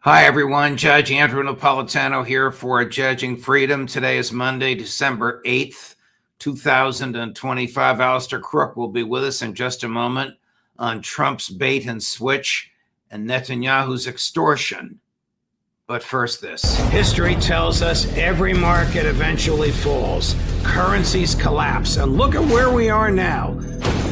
Hi, everyone. Judge Andrew Napolitano here for Judging Freedom. Today is Monday, December 8th, 2025. Alastair Crooke will be with us in just a moment on Trump's bait and switch and Netanyahu's extortion. But first, this. History tells us every market eventually falls. Currencies collapse. And look at where we are now.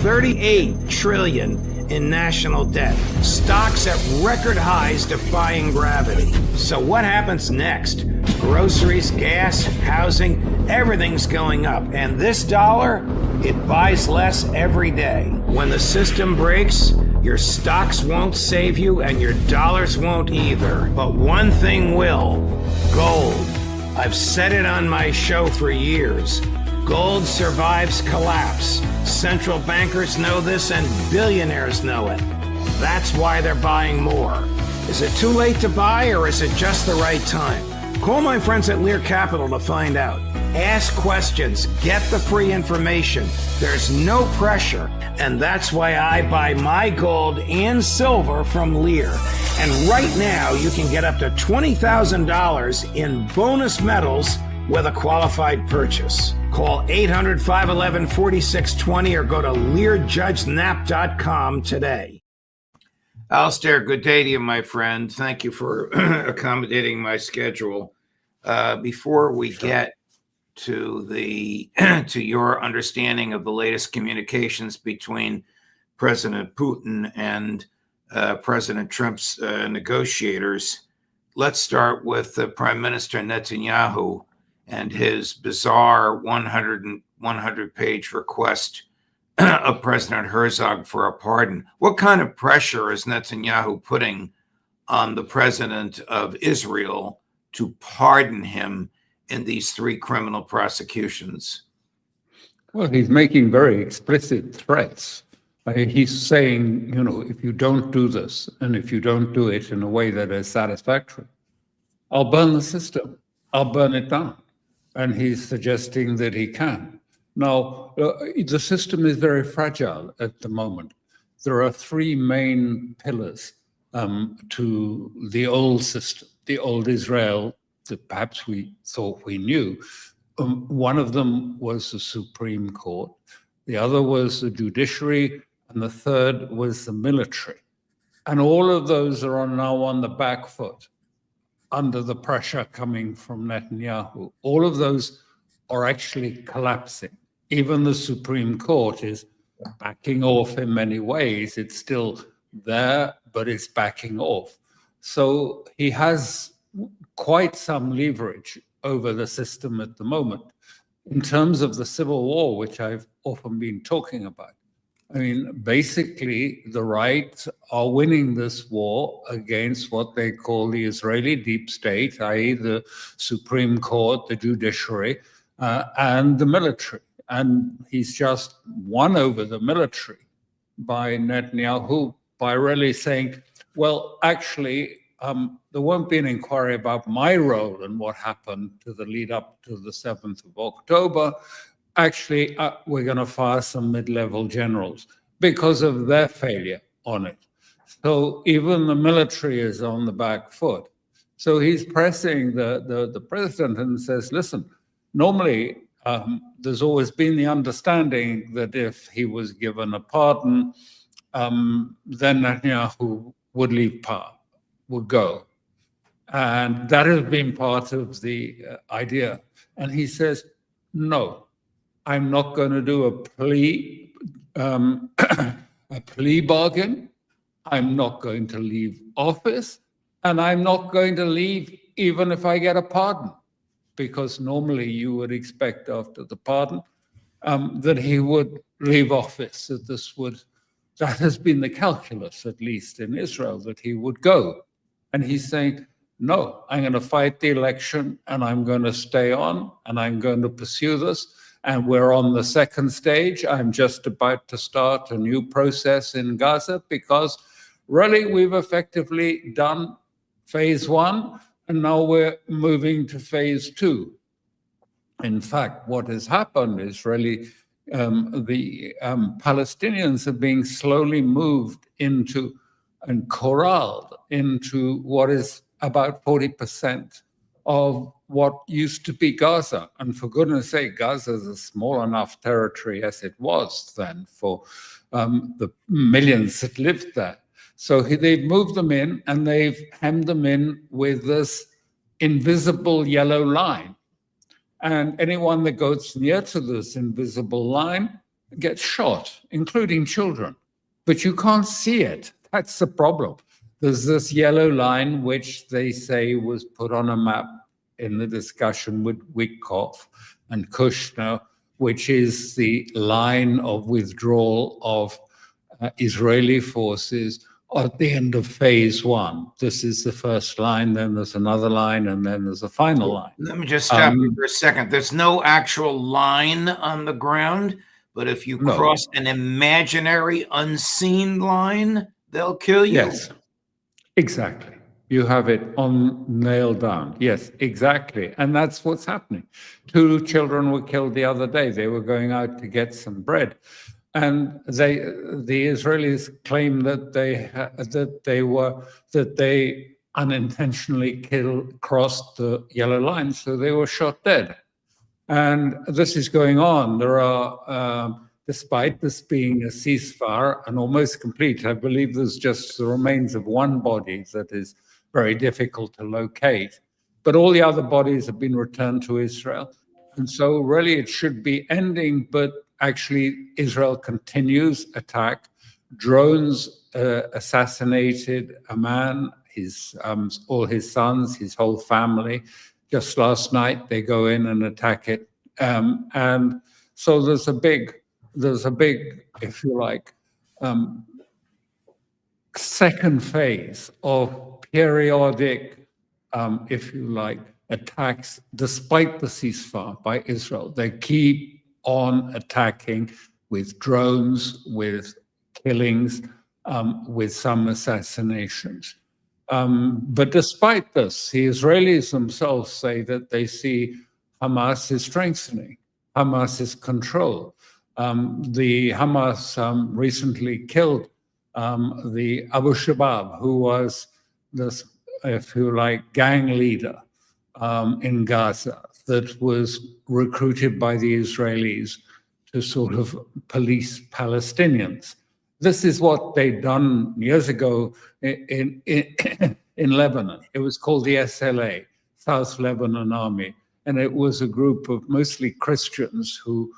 38 trillion in national debt. Stocks at record highs defying gravity. So what happens next? Groceries, gas, housing, everything's going up. And this dollar, it buys less every day. When the system breaks, your stocks won't save you and your dollars won't either. But one thing will: gold. I've said it on my show for years. Gold survives collapse. Central bankers know this and billionaires know it. That's why they're buying more. Is it too late to buy, or is it just the right time? Call my friends at Lear Capital to find out. Ask questions, get the free information. There's no pressure, and that's why I buy my gold and silver from Lear. And right now, you can get up to $20,000 in bonus metals with a qualified purchase. Call 800-511-4620 or go to LearJudgeNap.com today. Alastair, good day to you, my friend. Thank you for accommodating my schedule. Before we get to your understanding of the latest communications between President Putin and President Trump's negotiators, let's start with Prime Minister Netanyahu and his bizarre 100-page request of President Herzog for a pardon. What kind of pressure is Netanyahu putting on the president of Israel to pardon him in these three criminal prosecutions? Well, he's making very explicit threats. He's saying, if you don't do this, and if you don't do it in a way that is satisfactory, I'll burn the system. I'll burn it down. And he's suggesting that he can. Now, the system is very fragile at the moment. There are three main pillars to the old system, the old Israel that perhaps we thought we knew. One of them was the Supreme Court, the other was the judiciary, and the third was the military. And all of those are now on the back foot under the pressure coming from Netanyahu. All of those are actually collapsing. Even the Supreme Court is backing off in many ways. It's still there, but it's backing off. So he has quite some leverage over the system at the moment. In terms of the civil war, which I've often been talking about, basically the right are winning this war against what they call the Israeli deep state, i.e. the Supreme Court, the judiciary, and the military. And he's just won over the military by Netanyahu by really saying, well, actually, there won't be an inquiry about my role in what happened to the lead up to the 7th of October. Actually, we're going to fire some mid-level generals because of their failure on it. So even the military is on the back foot. So he's pressing the president and says, listen, normally there's always been the understanding that if he was given a pardon, then Netanyahu would leave power, would go. And that has been part of the idea. And he says, no. I'm not going to do a plea bargain. I'm not going to leave office, and I'm not going to leave even if I get a pardon, because normally you would expect after the pardon that he would leave office. That has been the calculus, at least in Israel, that he would go. And he's saying, no, I'm going to fight the election, and I'm going to stay on, and I'm going to pursue this. And we're on the second stage. I'm just about to start a new process in Gaza because really we've effectively done phase one, and now we're moving to phase two. In fact, what has happened is really the Palestinians are being slowly moved into and corralled into what is about 40% of what used to be Gaza. And for goodness sake, Gaza is a small enough territory as it was then for the millions that lived there. So they've moved them in, and they've hemmed them in with this invisible yellow line. And anyone that goes near to this invisible line gets shot, including children. But you can't see it. That's the problem. There's this yellow line, which they say was put on a map in the discussion with Witkoff and Kushner, which is the line of withdrawal of Israeli forces at the end of phase one. This is the first line, then there's another line, and then there's a final line. Let me just stop you for a second. There's no actual line on the ground, but if you cross an imaginary, unseen line, they'll kill you. Yes, exactly. You have it nailed down. Yes, exactly. And that's what's happening. 2 children were killed the other day. They were going out to get some bread. And the Israelis claim that they unintentionally crossed the yellow line, so they were shot dead. And this is going on. There are, despite this being a ceasefire and almost complete, I believe there's just the remains of one body that is very difficult to locate, but all the other bodies have been returned to Israel. And so really it should be ending, but actually Israel continues attack. Drones assassinated a man, all his sons, his whole family. Just last night they go in and attack it. And so there's a big, if you like, second phase of periodic, if you like, attacks despite the ceasefire by Israel. They keep on attacking with drones, with killings, with some assassinations. But despite this, the Israelis themselves say that they see Hamas is strengthening, Hamas is control. The Hamas recently killed the Abu Shabab, who was this, if you like, gang leader in Gaza that was recruited by the Israelis to sort of police Palestinians. This is what they'd done years ago in Lebanon. It was called the SLA, South Lebanon Army, and it was a group of mostly Christians who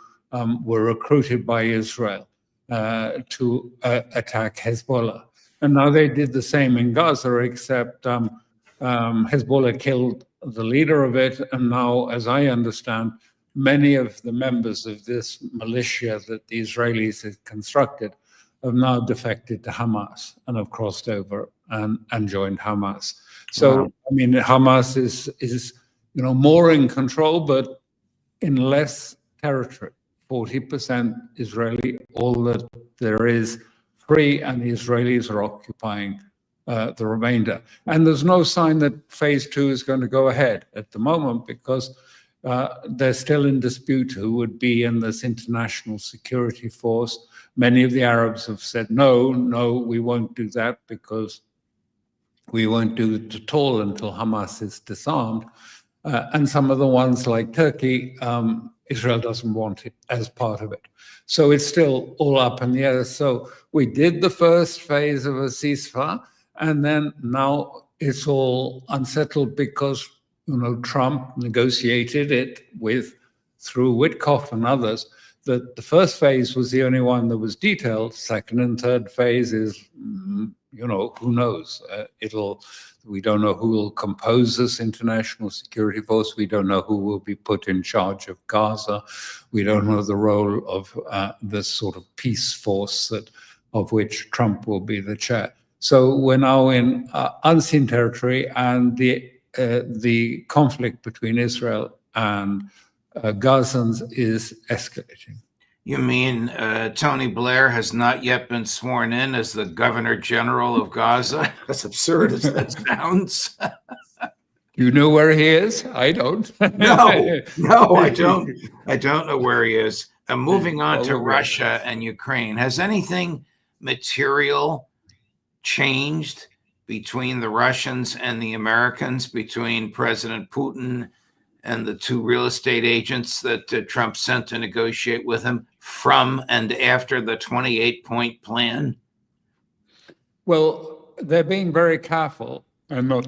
were recruited by Israel to attack Hezbollah. And now they did the same in Gaza, except Hezbollah killed the leader of it. And now, as I understand, many of the members of this militia that the Israelis had constructed have now defected to Hamas and have crossed over and joined Hamas. So, wow. I mean, Hamas is more in control, but in less territory. 40% Israeli, all that there is free, and the Israelis are occupying the remainder. And there's no sign that phase 2 is going to go ahead at the moment, because they're still in dispute who would be in this international security force. Many of the Arabs have said, no, we won't do that, because we won't do it at all until Hamas is disarmed. And some of the ones like Turkey, Israel doesn't want it as part of it. So it's still all up in the air. So we did the first phase of a ceasefire, and then now it's all unsettled because, Trump negotiated it through Witkoff and others, that the first phase was the only one that was detailed. Second and third phase is, who knows? We don't know who will compose this international security force. We don't know who will be put in charge of Gaza. We don't know the role of this sort of peace force of which Trump will be the chair. So we're now in unseen territory, and the conflict between Israel and Gazans is escalating. You mean Tony Blair has not yet been sworn in as the Governor General of Gaza? As absurd as that sounds. You know where he is? I don't. No, I don't. I don't know where he is. Moving on to Russia and Ukraine. Has anything material changed between the Russians and the Americans, between President Putin and the two real estate agents that Trump sent to negotiate with him from and after the 28-point plan? Well, they're being very careful and not,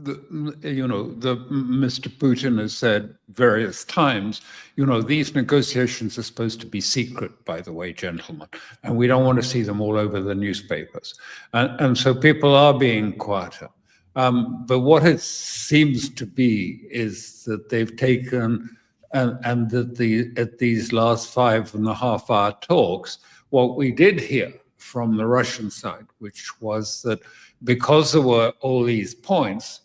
Mr. Putin has said various times, these negotiations are supposed to be secret, by the way, gentlemen, and we don't want to see them all over the newspapers. And so people are being quieter. But what it seems to be is that they've taken, and that at these last 5.5-hour talks, what we did hear from the Russian side, which was that because there were all these points,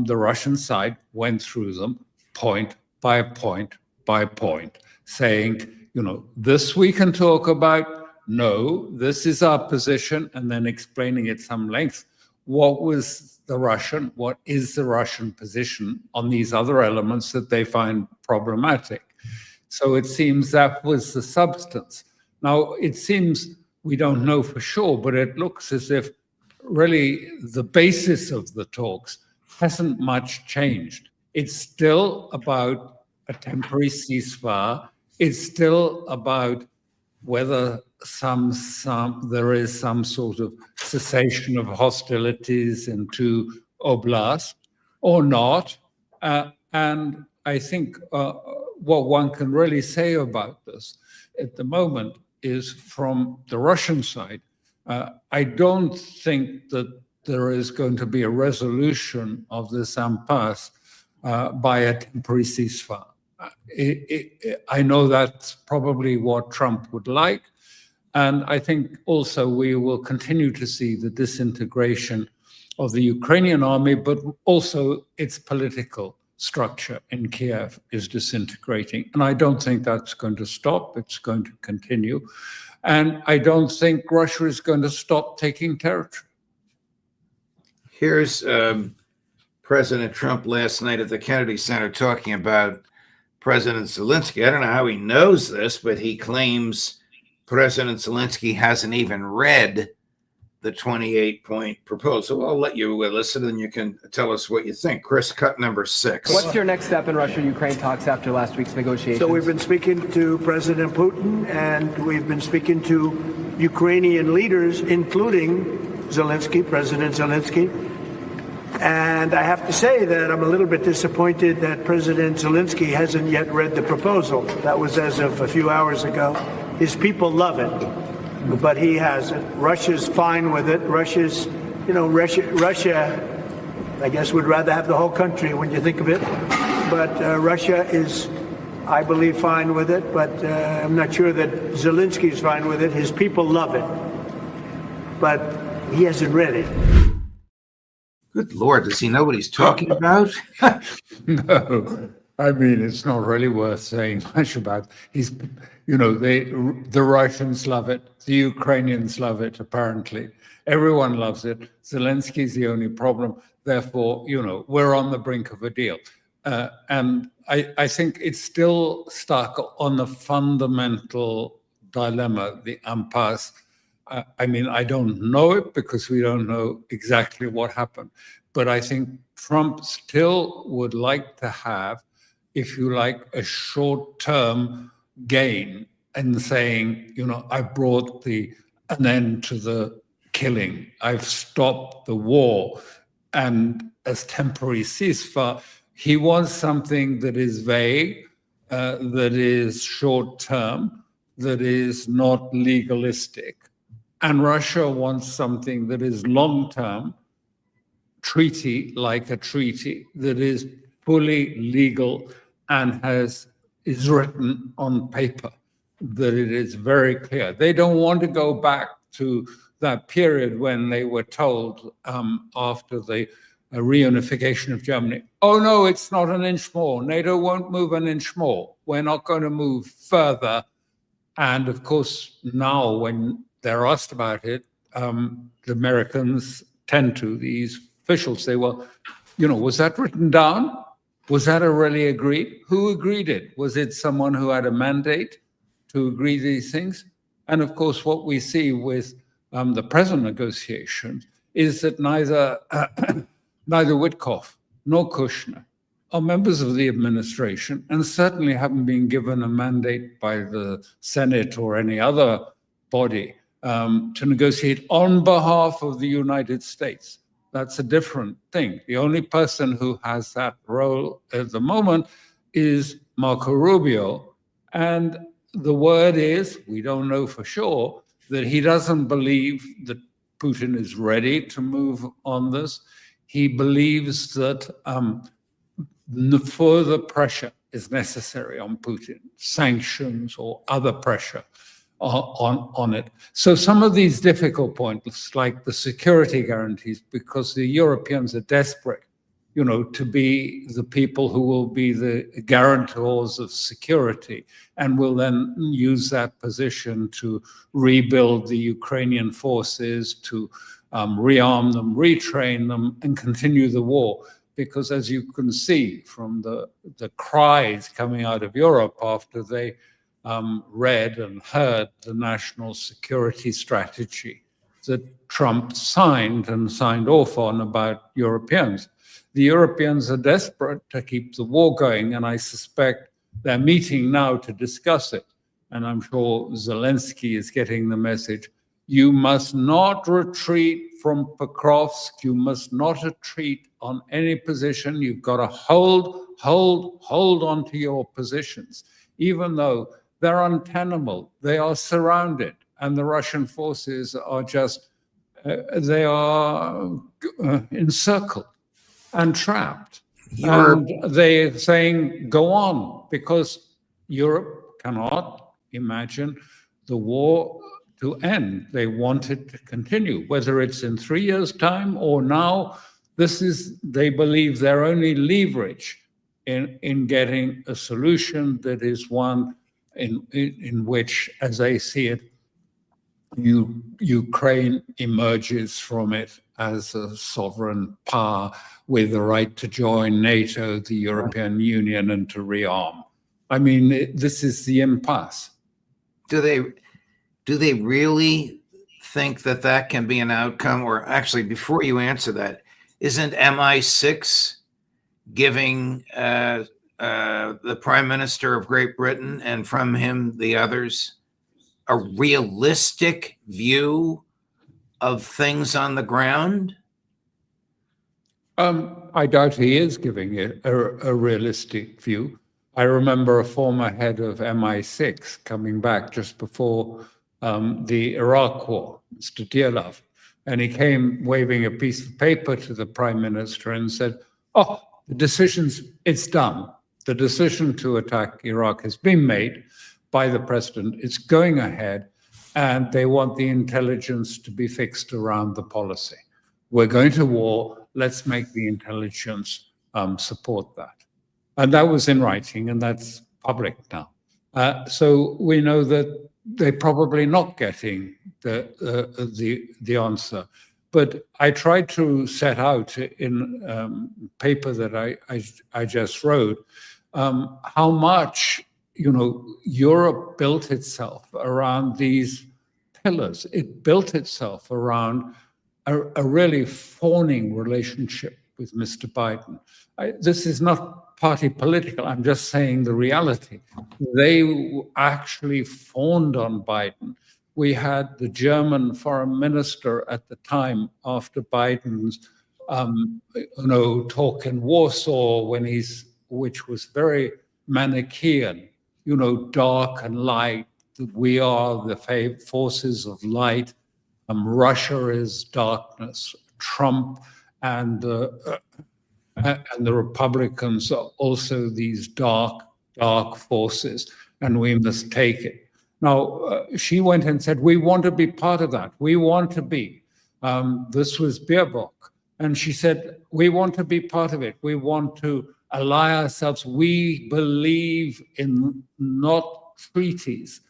the Russian side went through them point by point by point, saying, this we can talk about, no, this is our position, and then explaining at some length what is the Russian position on these other elements that they find problematic. So it seems that was the substance. Now, it seems, we don't know for sure, but it looks as if really the basis of the talks hasn't much changed. It's still about a temporary ceasefire. It's still about whether there is some sort of cessation of hostilities in two oblasts or not. And I think what one can really say about this at the moment is, from the Russian side, I don't think that there is going to be a resolution of this impasse by a temporary ceasefire. I know that's probably what Trump would like. And I think also we will continue to see the disintegration of the Ukrainian army, but also its political structure in Kiev is disintegrating. And I don't think that's going to stop. It's going to continue. And I don't think Russia is going to stop taking territory. Here's President Trump last night at the Kennedy Center talking about President Zelensky. I don't know how he knows this, but he claims President Zelensky hasn't even read the 28-point proposal. I'll let you listen and you can tell us what you think. Chris, cut number 6. What's your next step in Russia-Ukraine talks after last week's negotiations? So we've been speaking to President Putin, and we've been speaking to Ukrainian leaders, including President Zelensky. And I have to say that I'm a little bit disappointed that President Zelensky hasn't yet read the proposal. That was as of a few hours ago. His people love it, but he hasn't. Russia's fine with it. Russia, I guess, would rather have the whole country when you think of it. But Russia is, I believe, fine with it. But I'm not sure that Zelensky's fine with it. His people love it, but he hasn't read it. Good Lord, does he know what he's talking about? No, I mean, it's not really worth saying much about. The Russians love it. The Ukrainians love it, apparently. Everyone loves it. Zelensky's the only problem. Therefore, we're on the brink of a deal. And I think it's still stuck on the fundamental dilemma, the impasse. I mean, I don't know it because we don't know exactly what happened. But I think Trump still would like to have, if you like, a short-term gain in saying, I brought an end to the killing. I've stopped the war. And as temporary ceasefire, he wants something that is vague, that is short-term, that is not legalistic. And Russia wants something that is long-term, like a treaty, that is fully legal and is written on paper, that it is very clear. They don't want to go back to that period when they were told after the reunification of Germany, oh no, it's not an inch more. NATO won't move an inch more. We're not going to move further. And of course, now when they're asked about it, the Americans these officials say, well, was that written down? Was that already agreed? Who agreed it? Was it someone who had a mandate to agree these things? And of course, what we see with the present negotiations is that neither Witkoff nor Kushner are members of the administration and certainly haven't been given a mandate by the Senate or any other body to negotiate on behalf of the United States. That's a different thing. The only person who has that role at the moment is Marco Rubio. And the word is, we don't know for sure, that he doesn't believe that Putin is ready to move on this. He believes that further pressure is necessary on Putin, sanctions or other pressure on it. So some of these difficult points, like the security guarantees, because the Europeans are desperate, to be the people who will be the guarantors of security and will then use that position to rebuild the Ukrainian forces, to rearm them, retrain them, and continue the war. Because as you can see from the cries coming out of Europe after they read and heard the national security strategy that Trump signed off on about Europeans. The Europeans are desperate to keep the war going, and I suspect they're meeting now to discuss it. And I'm sure Zelensky is getting the message. You must not retreat from Pokrovsk. You must not retreat on any position. You've got to hold on to your positions, even though they're untenable. They are surrounded, and the Russian forces are just, they are encircled and trapped. And they're saying, go on, because Europe cannot imagine the war to end. They want it to continue, whether it's in 3 years' time or now. This is, they believe, their only leverage in getting a solution that is one in which, as they see it, Ukraine emerges from it as a sovereign power with the right to join NATO, the European Union, and to rearm. I mean, this is the impasse. Do they really think that can be an outcome? Or actually, before you answer that, isn't MI6 giving the Prime Minister of Great Britain, and from him the others, a realistic view of things on the ground? I doubt he is giving it a realistic view. I remember a former head of MI6 coming back just before the Iraq war, Mr. Dialov, and he came waving a piece of paper to the Prime Minister and said, oh, it's done. The decision to attack Iraq has been made by the president. It's going ahead, and they want the intelligence to be fixed around the policy. We're going to war. Let's make the intelligence support that. And that was in writing, and that's public now. So we know that they're probably not getting the answer. But I tried to set out in paper that I just wrote how much Europe built itself around these pillars. It built itself around a really fawning relationship with Mr. Biden. This is not party political. I'm just saying the reality. They actually fawned on Biden. We had the German foreign minister at the time after Biden's talk in Warsaw which was very Manichaean, dark and light. We are the forces of light. Russia is darkness. Trump and the Republicans are also these dark forces, and we must take it. Now, she went and said, we want to be part of that. We want to be. This was Baerbock. And she said, we want to be part of it. We want to ally ourselves. We believe in not treaties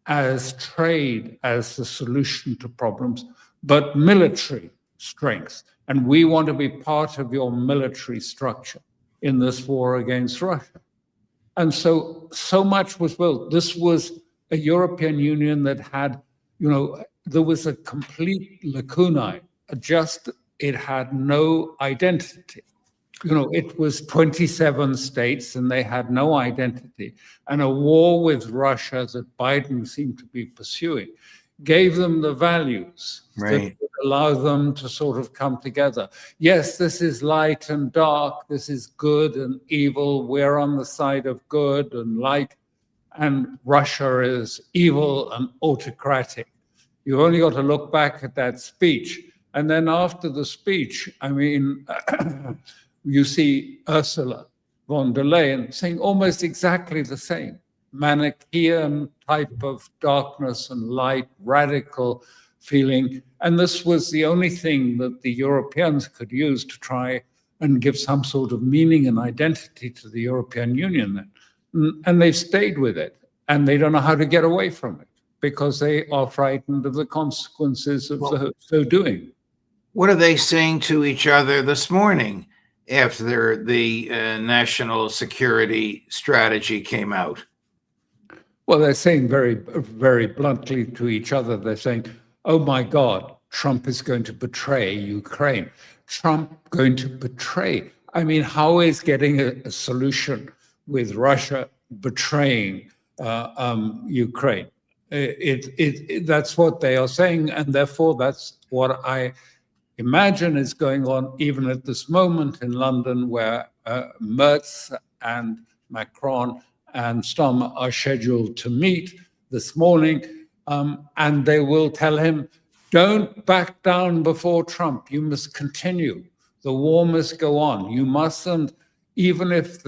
as trade as the solution to problems, but military strength. And we want to be part of your military structure in this war against Russia. And so much was built. This was a European Union that had, there was a complete lacunae it had no identity. It was 27 states and they had no identity. And a war with Russia that Biden seemed to be pursuing gave them the values that would allow them to sort of come together. Yes, this is light and dark, this is good and evil, we're on the side of good and light, and Russia is evil and autocratic. You've only got to look back at that speech. And then after the speech, I mean, you see Ursula von der Leyen saying almost exactly the same. Manichaean type of darkness and light, radical feeling. And this was the only thing that the Europeans could use to try and give some sort of meaning and identity to the European Union then. And they've stayed with it. And they don't know how to get away from it because they are frightened of the consequences of so doing. What are they saying to each other this morning after the national security strategy came out? Well, they're saying very, very bluntly to each other, they're saying, oh my God, Trump is going to betray Ukraine. Trump going to betray. I mean, how is getting a solution with Russia betraying Ukraine? That's what they are saying, and therefore that's what I imagine is going on even at this moment in London, where Merz and Macron and Stom are scheduled to meet this morning, and they will tell him, don't back down before Trump. You must continue. The war must go on. You mustn't, even if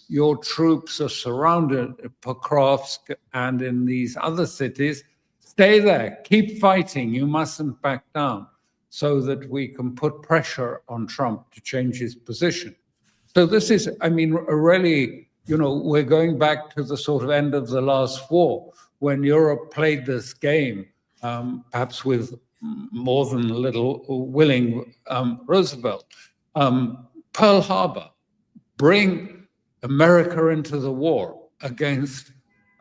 your troops are surrounded at Pokrovsk and in these other cities, stay there, keep fighting. You mustn't back down, so that we can put pressure on Trump to change his position. So this is, I mean, really, we're going back to the sort of end of the last war when Europe played this game, perhaps with more than a little willing Roosevelt. Pearl Harbor, bring America into the war against,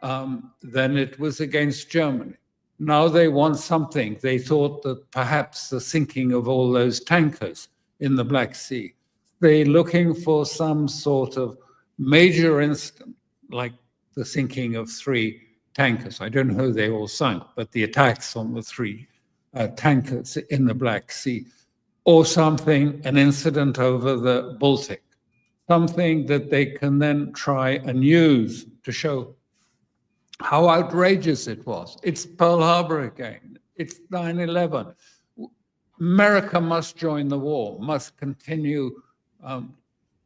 then it was against Germany. Now they want something. They thought that perhaps the sinking of all those tankers in the Black Sea, they're looking for some sort of major incident, like the sinking of 3 tankers. I don't know who they all sunk, but the attacks on the 3 tankers in the Black Sea, or something, an incident over the Baltic, something that they can then try and use to show how outrageous it was. It's Pearl Harbor again. It's 9/11. America must join the war, must continue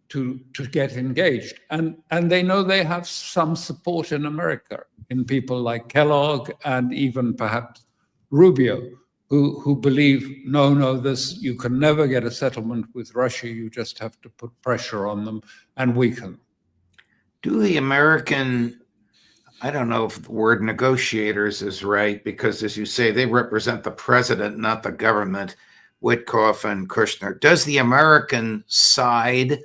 to get engaged. And they know they have some support in America, in people like Kellogg and even perhaps Rubio, who believe, no, this, you can never get a settlement with Russia. You just have to put pressure on them and weaken them. Do the American, I don't know if the word negotiators is right, because as you say, they represent the president, not the government, Witkoff and Kushner. Does the American side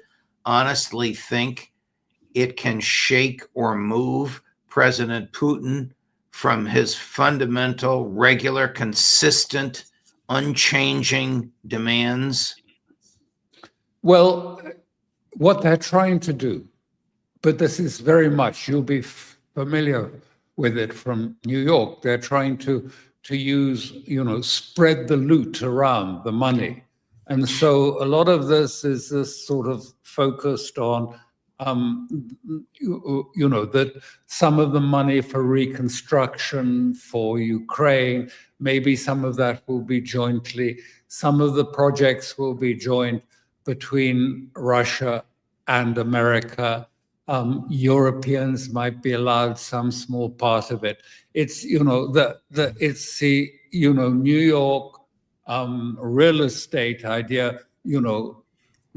honestly think it can shake or move President Putin from his fundamental, regular, consistent, unchanging demands? Well, what they're trying to do, but this is very much, you'll be familiar with it from New York, they're trying to use, spread the loot around, the money. And so a lot of this is this sort of focused on, that some of the money for reconstruction for Ukraine, maybe some of that will be jointly, some of the projects will be joint between Russia and America. Europeans might be allowed some small part of it. It's, it's the, New York real estate idea,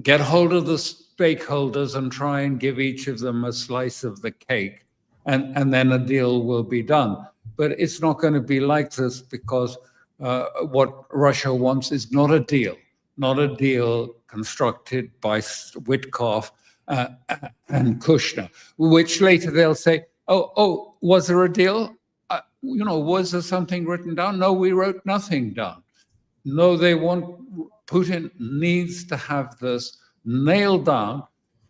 get hold of the stakeholders and try and give each of them a slice of the cake, and then a deal will be done. But it's not going to be like this, because what Russia wants is not a deal constructed by Witkoff and Kushner, which later they'll say, oh, was there a deal? Was there something written down? No, we wrote nothing down. No, Putin needs to have this nailed down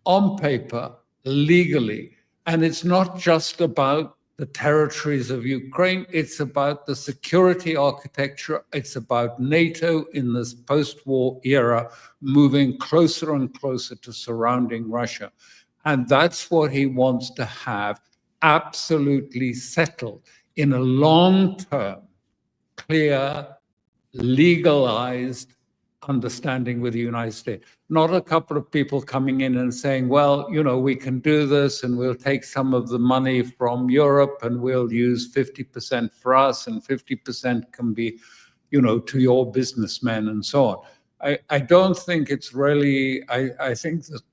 on paper legally. And it's not just about the territories of Ukraine, it's about the security architecture, it's about NATO in this post-war era moving closer and closer to surrounding Russia. And that's what he wants to have absolutely settled in a long-term, clear, legalized understanding with the United States. Not a couple of people coming in and saying, well, we can do this and we'll take some of the money from Europe and we'll use 50% for us and 50% can be, to your businessmen and so on. I don't think it's really, I think that,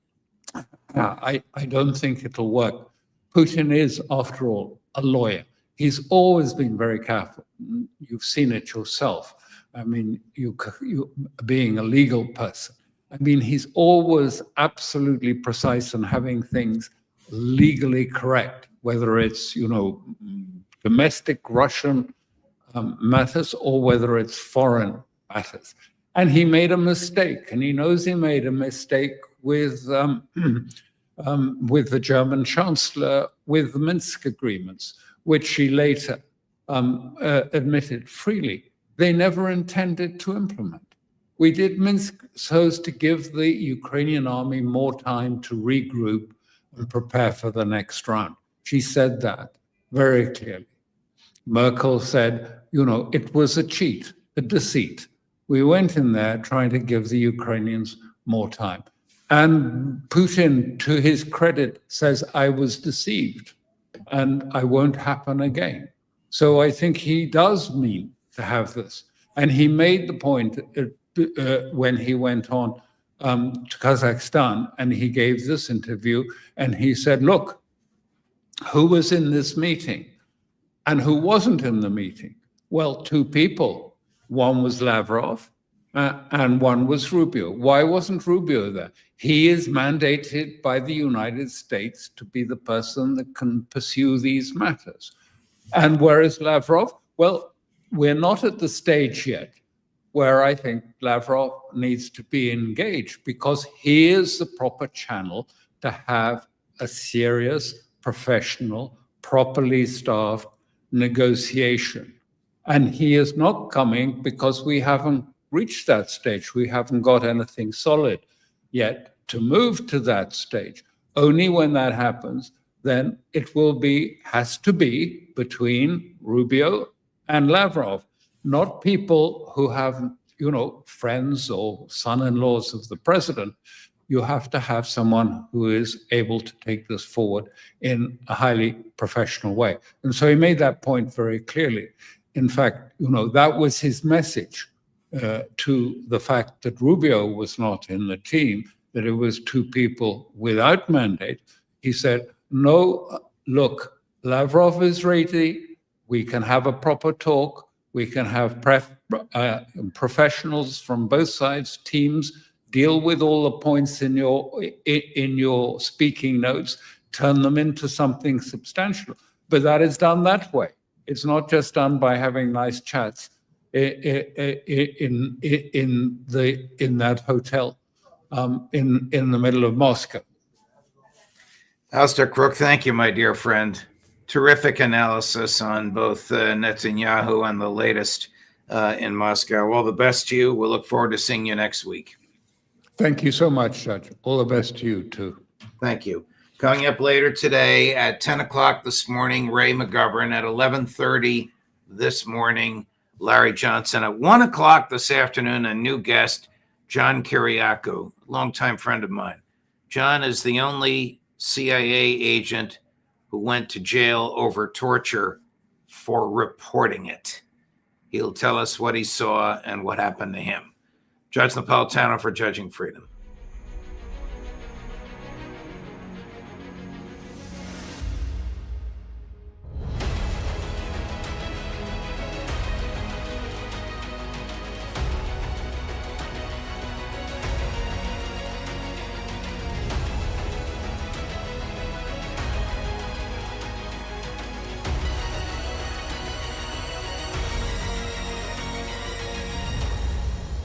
I don't think it'll work. Putin is, after all, a lawyer. He's always been very careful. You've seen it yourself. I mean, you being a legal person, I mean, he's always absolutely precise in having things legally correct, whether it's, domestic Russian matters or whether it's foreign matters. And he made a mistake, and he knows he made a mistake with the German chancellor, with the Minsk agreements, which he later admitted freely. They never intended to implement. We did Minsk so as to give the Ukrainian army more time to regroup and prepare for the next round. She said that very clearly. Merkel said, it was a cheat, a deceit. We went in there trying to give the Ukrainians more time. And Putin, to his credit, says, I was deceived and I won't happen again. So I think he does mean to have this. And he made the point when he went on to Kazakhstan and he gave this interview and he said, look, who was in this meeting and who wasn't in the meeting? Well, two people. One was Lavrov and one was Rubio. Why wasn't Rubio there? He is mandated by the United States to be the person that can pursue these matters. And where is Lavrov? Well, we're not at the stage yet where I think Lavrov needs to be engaged because he is the proper channel to have a serious, professional, properly staffed negotiation. And he is not coming because we haven't reached that stage. We haven't got anything solid yet to move to that stage. Only when that happens, then it has to be between Rubio and Lavrov, not people who have, friends or son-in-laws of the president. You have to have someone who is able to take this forward in a highly professional way. And so he made that point very clearly. In fact, that was his message to the fact that Rubio was not in the team, that it was two people without mandate. He said, no, look, Lavrov is ready. We can have a proper talk. We can have professionals from both sides, teams, deal with all the points in your speaking notes, turn them into something substantial. But that is done that way. It's not just done by having nice chats in that hotel in the middle of Moscow. Alastair Crooke, thank you, my dear friend. Terrific analysis on both Netanyahu and the latest in Moscow. All the best to you. We'll look forward to seeing you next week. Thank you so much, Judge. All the best to you, too. Thank you. Coming up later today at 10 o'clock this morning, Ray McGovern. At 11:30 this morning, Larry Johnson. At 1 o'clock this afternoon, a new guest, John Kiriakou, longtime friend of mine. John is the only CIA agent who went to jail over torture for reporting it. He'll tell us what he saw and what happened to him. Judge Napolitano for Judging Freedom.